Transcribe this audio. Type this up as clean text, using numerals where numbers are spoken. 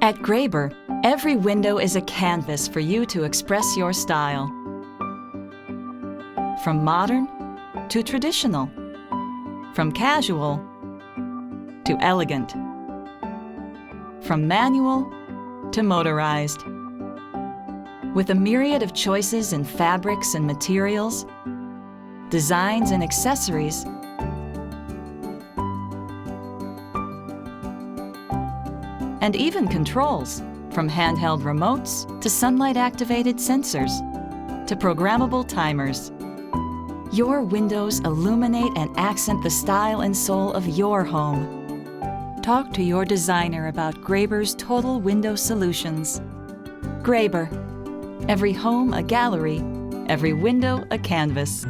At Graber, every window is a canvas for you to express your style. From modern to traditional, from casual to elegant, from manual to motorized. With a myriad of choices in fabrics and materials, designs and accessories, and even controls, from handheld remotes to sunlight-activated sensors to programmable timers. Your windows illuminate and accent the style and soul of your home. Talk to your designer about Graber's total window solutions. Graber. Every home a gallery, every window a canvas.